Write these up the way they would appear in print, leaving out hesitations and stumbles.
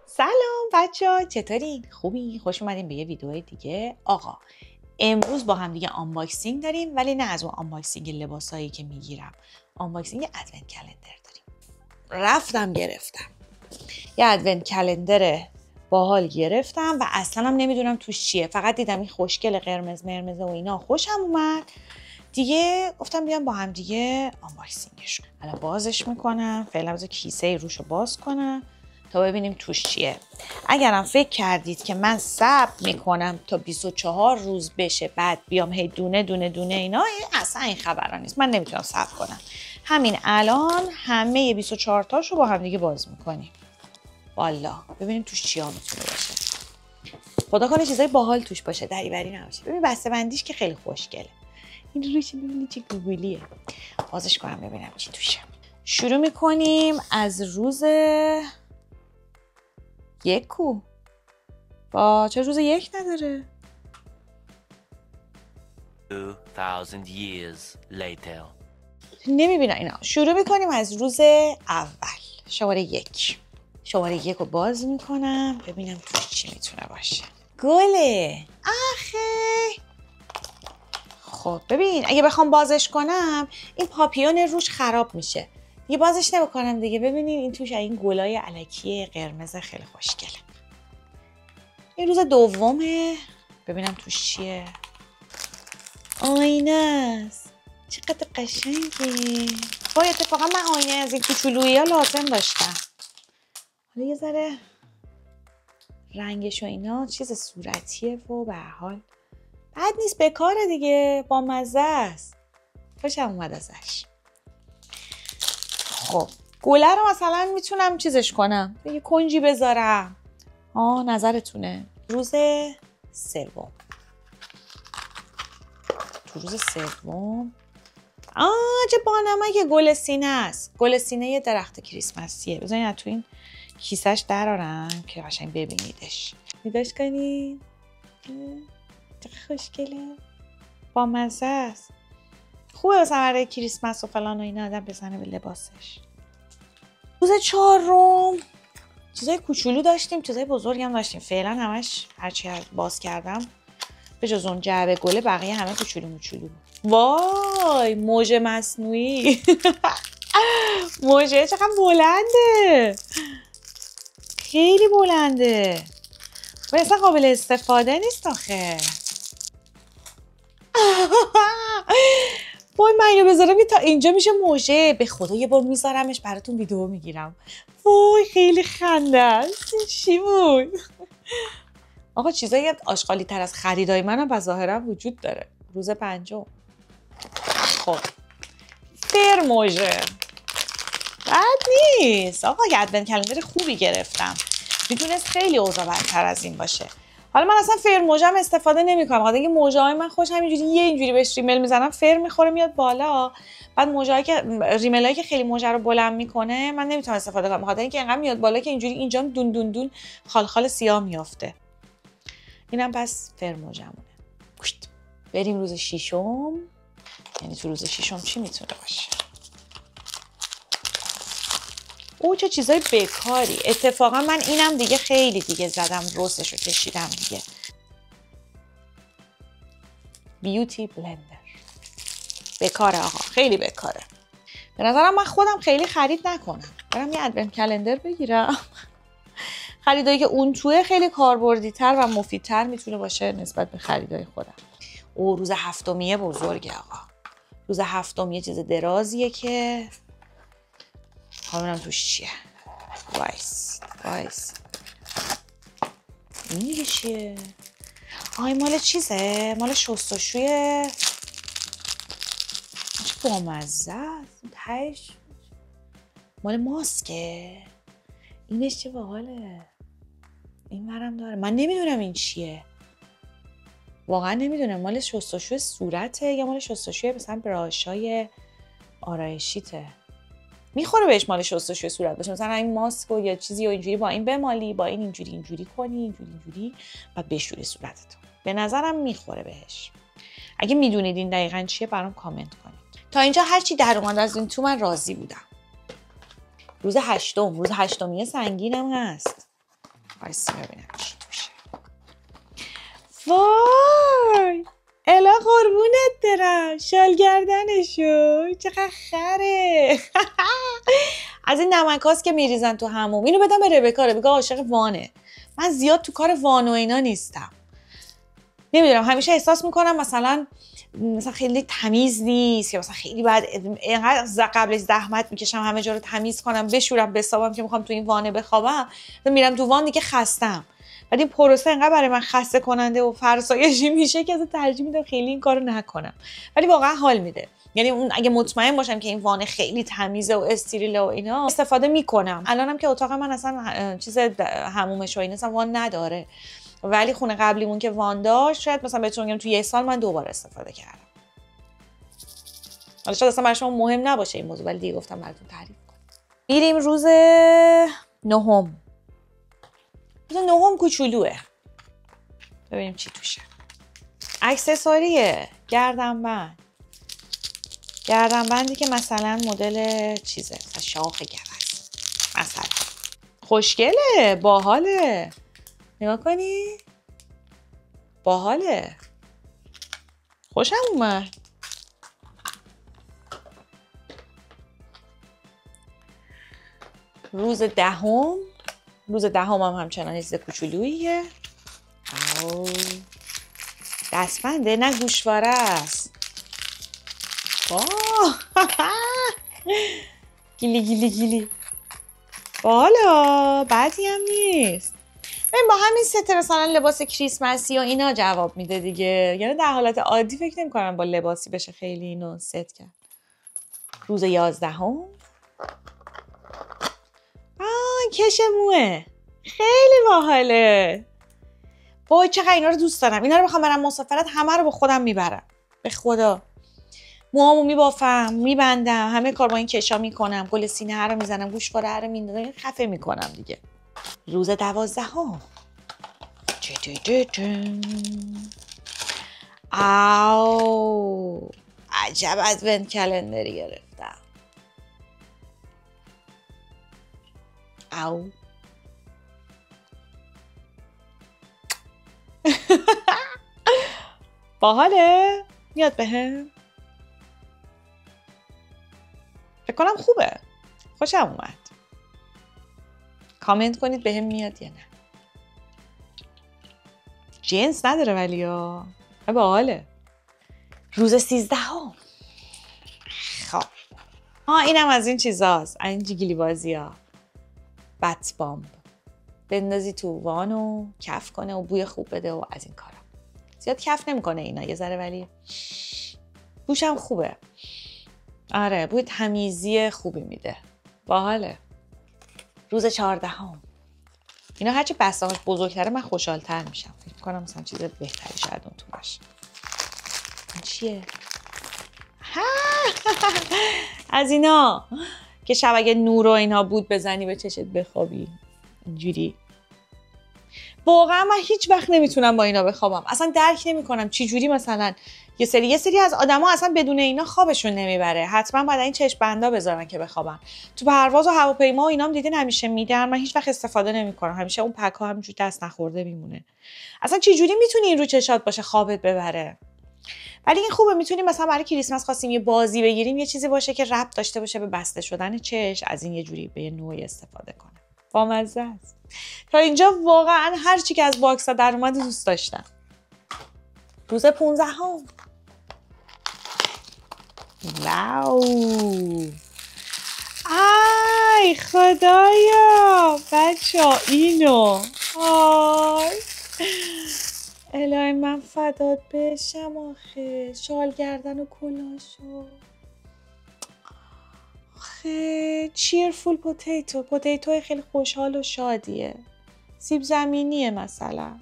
سلام بچه‌ها، چطورین؟ خوبی؟ خوش اومدین به یه ویدیو دیگه. آقا امروز با هم دیگه آنباکسینگ داریم، ولی نه از اون آنباکسینگ لباسایی که میگیرم. آنباکسینگ ادونت کلندر داریم. رفتم گرفتم یه ادونت کلندر باحال گرفتم و اصلا هم نمیدونم توش چیه. فقط دیدم این خوشگل قرمز مرمزه و اینا خوشم اومد دیگه. گفتم بیام با هم دیگه آنباکسینگش کنم. الان بازش میکنم. فعلا بذار کیسه روشو باز کنم تا ببینیم توش چیه. اگرم فکر کردید که من صبر میکنم تا 24 روز بشه بعد بیام هی دونه دونه دونه اینا، اصلا این خبرا نیست. من نمیتونم صبر کنم. همین الان همه 24 تاشو با هم دیگه باز میکنیم. والا ببینیم توش چیا میتونه باشه. خدا کنه چیزای باحال توش باشه، دریوری نباشه. ببین بسته بندیش که خیلی خوشگله. این روش ببینید چه گوگلیه. بازش کنم ببینم چی توشه. شروع میکنیم از روز یک. با چه روز یک نداره؟ 2000 years later. نمیبینم اینا. شروع میکنیم از روز اول. شماره یک. شماره یک رو باز میکنم ببینم توش چی میتونه باشه. گله. آخه خب ببین، اگه بخوام بازش کنم این پاپیون روش خراب میشه. دیگه بازش نمیکنم دیگه. ببینین این توش این گلای الکی قرمز خیلی خوشگله. این روز دومه. ببینم توش چیه. آینه است. چقدر قشنگه. وای اتفاقا من آینه از این کوچولویی ها لازم داشتم. حالا یه ذره رنگش و اینا چیز صورتیه و به هر حال بد نیست، بکاره دیگه، با مزه است. خوشم اومد ازش. خب گله رو مثلا میتونم چیزش کنم، یه کنجی بذارم. نظرتونه. روز سوم. تو روز سوم چه بانمک گل سینه است. گل سینه یه درخت کریسمسیه. بذارین تو این کیسهش درارم که قشنگ ببینیدش. نگاش کنید چقدر خوشگله، با مزه است. خوبه مثلا برای کریسمس و فلان و اینا آدم بزنه به لباسش. روز چهارم چیزای کوچولو داشتیم، چیزای بزرگی هم داشتیم. فعلا همش هرچی باز کردم به جز اون جعبه گله بقیه همه کوچولو موچولو. وای موژه مصنوعی. موژه چقدر بلنده، خیلی بلنده. وای اصلا قابل استفاده نیست آخه. وای من اینو بذارم تا اینجا میشه موژه. به خدا یه بار میذارمش براتون ویدیو میگیرم. وای خیلی خنده است. چی بود؟ آقا چیزایی آشغالی تر از خریدای منم و ظاهرا وجود داره. روز پنجم. خب فرموژه بد نیست آقا. یه ادونت کلندر خوبی گرفتم. میتونست خیلی اوضاع بدتر از این باشه. حالا من اصلا فرموژه هم استفاده نمیکنم. خاطر اینکه موژه‌های من خوش همینجوری اینجوری بهش ریمل میزنم فر میخوره میاد بالا. بعد موژه‌ای که ریملایی که خیلی موژه رو بلند میکنه من نمیتونم استفاده کنم. خاطر اینکه انقدر میاد بالا که اینجوری اینجا دون دون دون خال خال سیاه میافته. اینم پس فرموژمونه. بریم روز ششم. یعنی تو روز ششم چی میتونه باشه؟ چه چیزای بکاری. اتفاقا من اینم دیگه خیلی دیگه زدم رستشو کشیدم دیگه. بیوتی بلندر. بکاره آقا، خیلی بکاره. به نظرم من خودم خیلی خرید نکنم. برم یه ادونت کلندر بگیرم. خریدایی که اون توه خیلی کاربردی تر و مفیدتر میتونه باشه نسبت به خریدای خودم. روز هفتمیه بزرگه آقا. روز هفتم یه چیز درازیه که ببینم توش چیه. وایس این دیگه چیه؟ مال چیزه؟ مال شستشوی. چه بامزه است. تهش مال ماسکه. اینش چه باحاله. این ورم داره. من نمیدونم این چیه. واقعا نمیدونم مال شستشوی صورته یا مال شستشوی مثلا براشای آرایشیته. میخوره بهش مال شستشوی صورت باشه. مثلا این ماسک و یا چیزی و اینجوری با این بمالی، با این اینجوری کنی، اینجوری بعد بشوری صورتتون. به نظرم میخوره بهش. اگه میدونید این دقیقاً چیه برام کامنت کنید. تا اینجا هر چی در اومد از این تو من راضی بودم. روز هشتم. روز هشتمی سنگینم هست. وایسی ببینم چی توشه. وای الا قربونت برم، شال گردنشو چقدر خره. از این نمکاست که میریزن تو حموم. اینو بدم به ربکا عاشق وانه. من زیاد تو کار وان و اینا نیستم. نمیدونم همیشه احساس میکنم مثلا خیلی تمیز نیست یا مثلا خیلی بعد اینقدر قبلش زحمت میکشم همه جا رو تمیز کنم بشورم بسابم که میخوام تو این وانه بخوابم، میرم تو وان دیگه خستم. بعد این پروسه اینقدر برای من خسته کننده و فرسایشی میشه که اصلا ترجیح میدم خیلی این کارو نکنم. ولی واقعا حال میده. یعنی اون اگه مطمئن باشم که این وان خیلی تمیزه و استریله و اینا استفاده میکنم. الانم که اتاق من اصلا چیز حمومش و اینا اصلا وان نداره، ولی خونه قبلیمون که وان داشت شاید مثلا بهتون بگم تو یه سال من 2 بار استفاده کردم. حالا شاید اصلا برای شما مهم نباشه این موضوع، ولی دیگه گفتم براتون تعریف کنم. میریم روز 9. روز 9 کوچولوه. ببینیم چی توشه. اکسسوریه، گردنبندی که مثلا مدل چیزه، مثلا شاخ گوز مثلا. خوشگله، باحاله. نگاه کنی؟ باحاله. خوشم اومد. روز 10. روز 10 هم همچنان چیز کوچولوییه. او دستبنده، نه گوشواره است. گیلی بالا بعدی هم نیست. ببین با همین ست مثلا لباس کریسمسی و اینا جواب میده دیگه. یعنی در حالت عادی فکر نمی‌کنم با لباسی بشه خیلی اینو ست کرد. روز 11. کش موه خیلی باحاله. وای چقدر اینا رو دوست دارم. اینا رو بخوام برم مسافرت همه رو با خودم میبرم. به خدا. موهامو میبافم، میبندم، همه کار با این کشا میکنم، گل سینه رو میزنم، گوشواره رو میندازم، خفه میکنم دیگه. روز 12. آو عجب ادونت کلندری گرفتم. او باحاله، میاد بهم. فکر کنم خوبه، خوشم اومد. کامنت کنید بهم میاد یا نه. جنس نداره ولی ها باحاله. روز 13. خب اینم از این چیزاست، این جیگیلی بازی ها. بات بامب بندازی تو وان و کف کنه و بوی خوب بده و از این کارا. زیاد کف نمیکنه اینا یه ذره، ولی بوشم خوبه. آره بوی تمیزی خوبی میده. باحاله. روز 14. اینا هرچی بسته‌هاش بزرگتره من خوشحال‌تر میشم. فکر کنم مثلا چیز بهتری شاید اون تو باشه. این چیه؟ از اینا که شب اگه نور و اینا بود بزنی به چشت بخوابی اینجوری. واقعا من هیچ وقت نمیتونم با اینا بخوابم. اصلا درک نمیکنم چی جوری مثلا یه سری از آدما اصلا بدون اینا خوابشون نمیبره. حتما باید این چشم بندا بذارن که بخوابن. تو پرواز و هواپیما و اینام دیدین همیشه میدن، من هیچ وقت استفاده نمیکنم. همیشه اون پک ها همینجوری دست نخورده میمونه. اصلا چی جوری میتونی این رو چشات باشه خوابت ببره؟ ولی این خوبه، میتونیم مثلا برای کریسمس خواستیم یه بازی بگیریم، یه چیزی باشه که ربط داشته باشه به بسته شدن چشم، از این یه جوری به یه نوعی استفاده کنه. بامزه است. تا اینجا واقعا هر چی که از باکس ها در اومد دوست داشتم. روز 15. واو ای خدایا بچه‌ها اینو الهی من فدات بشم. آخه شال گردن و کلاشو. آخه چیرفول پوتیتو خیلی خوشحال و شادیه. سیب زمینیه مثلا.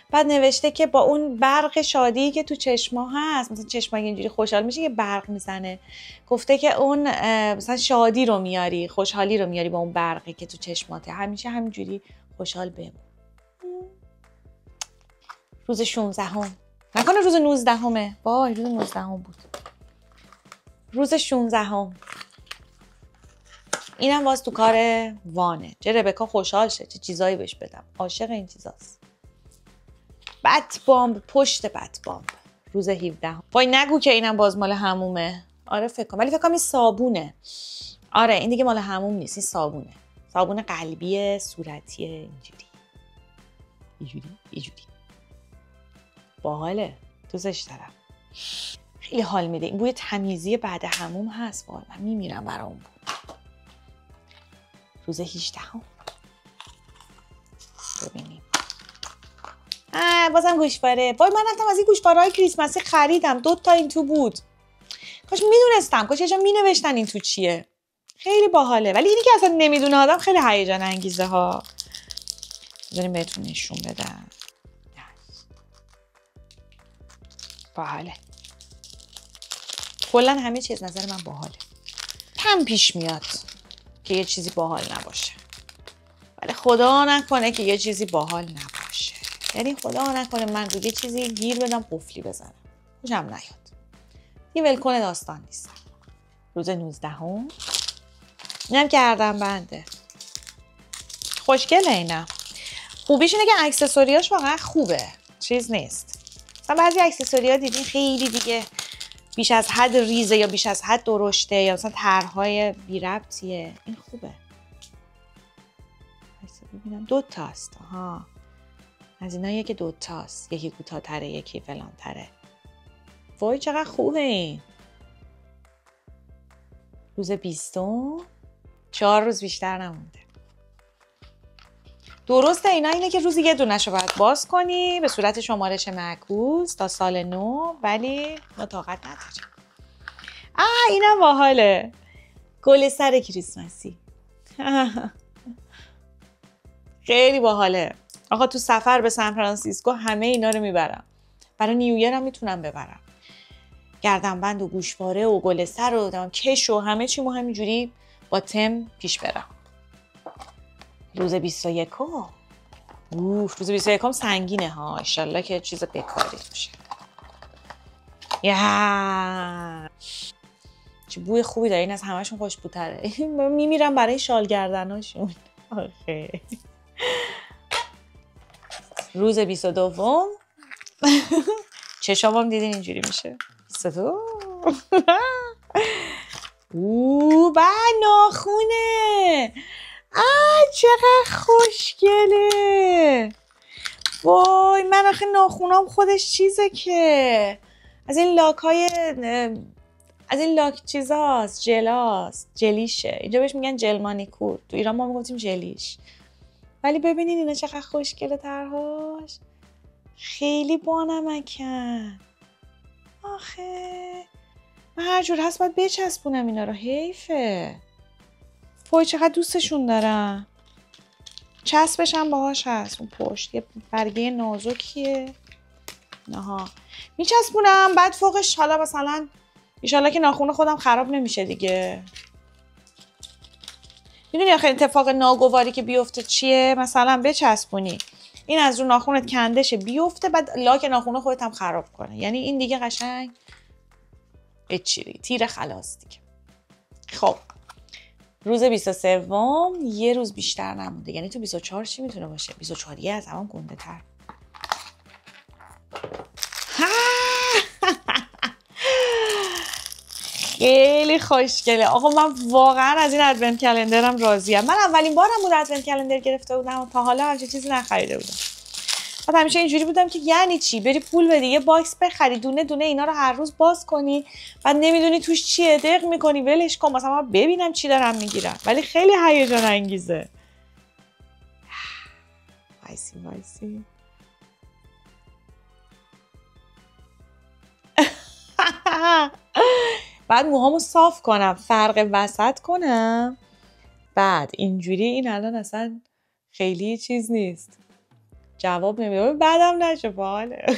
بعد نوشته که با اون برق شادی که تو چشما هست، مثلا چشما اینجوری خوشحال میشه که برق میزنه، گفته که اون مثلا شادی رو میاری، خوشحالی رو میاری با اون برقی که تو چشماته، همیشه همینجوری خوشحال بمون. روز 16. نکنه روز 19. وای روز 19 بود. روز 16. اینم باز تو کار وانه. چه ربکا خوشحال شه، چه چیزایی بهش بدم. عاشق این چیزاست. بت بامب، پشت بت بامب. روز 17. وای نگو که اینم باز مال حمومه. آره فکر کنم، ولی فکر کنم این صابونه. آره این دیگه مال حموم نیست، این صابونه. صابون قلبی صورتی اینجوری. باحاله. دوستش دارم. خیلی حال میده. این بوی تمیزی بعد حموم هست. وای من میمیرم برای اون بود. روز 18. ببینیم. بازم گوشواره. وای من رفتم از این گوشواره‌های کریسمسی خریدم. 2 تا این تو بود. کاش میدونستم. کاش یه جا مینوشتن این تو چیه. خیلی باحاله. ولی اینی که اصلا نمیدونه آدم خیلی هیجان انگیزه ها. بذاریم بهتون نشون بدم. باحاله. کلا همه چیز نظر من باحاله. کم پیش میاد که یه چیزی باحال نباشه. ولی خدا نکنه که یه چیزی باحال نباشه. یعنی خدا نکنه من رو یه چیزی گیر بدم قفلی بزنم. خوشم نیاد. یه ولکن داستان نیستم. روز 19. اینم گردن بنده. خوشگله اینم. خوبیش اینه که اکسسوریاش واقعا خوبه. چیز نیست. مثلا بعضی اکسسوریا دیدین خیلی دیگه بیش از حد ریزه یا بیش از حد درشته یا مثلا طرح‌های بی ربطیه. این خوبه. ببینم 2 تاست. ها. از ایناییه که 2 تاست. یکی کوتاه‌تره، یکی فلان‌تره. وای چقدر خوبه این. روز 20. 4 روز بیشتر نمونده. درسته اینا اینه که روزی یه دونه‌شو باید باز کنی به صورت شمارش معکوس تا سال نو، ولی ما طاقت نداریم. اینم باحاله. گل سر کریسمسی. خیلی باحاله. آقا تو سفر به سان فرانسیسکو همه اینا رو میبرم. برای نیویر هم میتونم ببرم. گردنبند و گوشواره و گل سر و کش و همه چیمو همینجوری با تم پیش برم. روز 21. روز 21 سنگینه ها. انشالله که چیز بکاری باشه. چه بوی خوبی داره. این از همه‌شون خوشبوتره. میمیرم برای شال گردناشون. آخه روز 22. چشامم دیدین اینجوری میشه. 22. ناخونه. چقدر خوشگله. وای من آخه ناخونام خودش چیزه که از این لاک چیزاست، جلاست، جلیشه. اینجا بهش میگن جل مانیکور. تو ایران ما میگفتیم جلیش. ولی ببینین اینا چقدر خوشگله طرحاش. خیلی بانمکن. آخه من هر جور هست باید بچسبونم اینا رو. حیفه. وای چقدر دوستشون دارم. چسبش هم باهاش هست. اون پشت یه برگه نازکیه. نها میچسبونم. بعد فوقش حالا مثلا ایشالله که ناخون خودم خراب نمیشه دیگه. میدونی آخه اتفاق ناگواری که بیفته چیه؟ مثلا بچسبونی این از رو ناخونت کندشه بیفته، بعد لاک ناخون خودت هم خراب کنه. یعنی این دیگه قشنگ تیر خلاص دیگه. خب روز 23 یه روز بیشتر نمونده. یعنی تو 24 چی میتونه باشه؟ 24 یه از همون گنده تر. خیلی خوشگله. آقا من واقعا از این ادونت کلندرم راضیم. من اولین بارم بود ادونت کلندر گرفته بودم و تا حالا همچین چیزی نخریده بودم. بعد همیشه اینجوری بودم که یعنی چی؟ بری پول بدی یه باکس بخری دونه دونه اینا رو هر روز باز کنی، بعد نمیدونی توش چیه، دق میکنی ولش کن، مثلا من ببینم چی دارم میگیرم. ولی خیلی هیجان انگیزه. وایسی بعد موهامو صاف کنم، فرق وسط کنم، بعد اینجوری. این الان اصلا خیلی چیز نیست، جواب نمیده. بعدم نشه باحاله.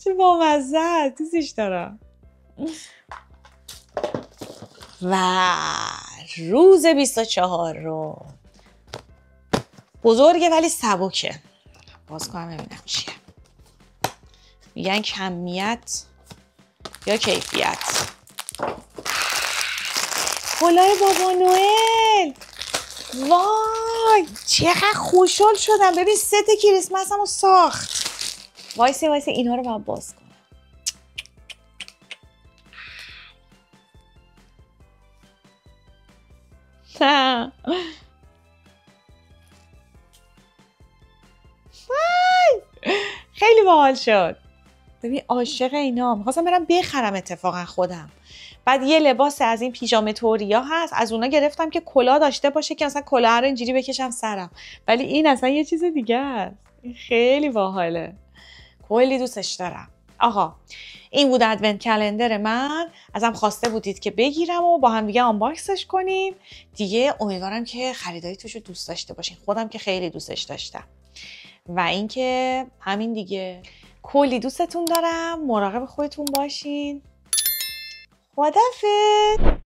چه بامزه، دوستش دارم. و روز 24 رو بزرگه ولی سبکه. باز کنم ببینم چیه. میگن کمیت یا کیفیت. کلاه بابا نوئل. وای چقدر خوشحال شدم. ببین ست کریسمسمو ساخت. وایسی اینا رو باید باز کنم. خیلی باحال شد. ببین عاشق اینا. می‌خواستم برم بخرم اتفاقا خودم. بعد یه لباس از این پیژامه توریا هست، از اونا گرفتم که کلاه داشته باشه که مثلا کلاه رو اینجوری بکشم سرم، ولی این اصلا یه چیز دیگه است. این خیلی باحاله. کلی دوستش دارم. آقا این بود ادونت کلندر من. ازم خواسته بودید که بگیرم و با هم دیگه آنباکسش کنیم دیگه. امیدوارم که خریدایی توشو دوست داشته باشین. خودم که خیلی دوستش داشتم. و اینکه همین دیگه. کلی دوستتون دارم. مراقب خودتون باشین. خدافظ.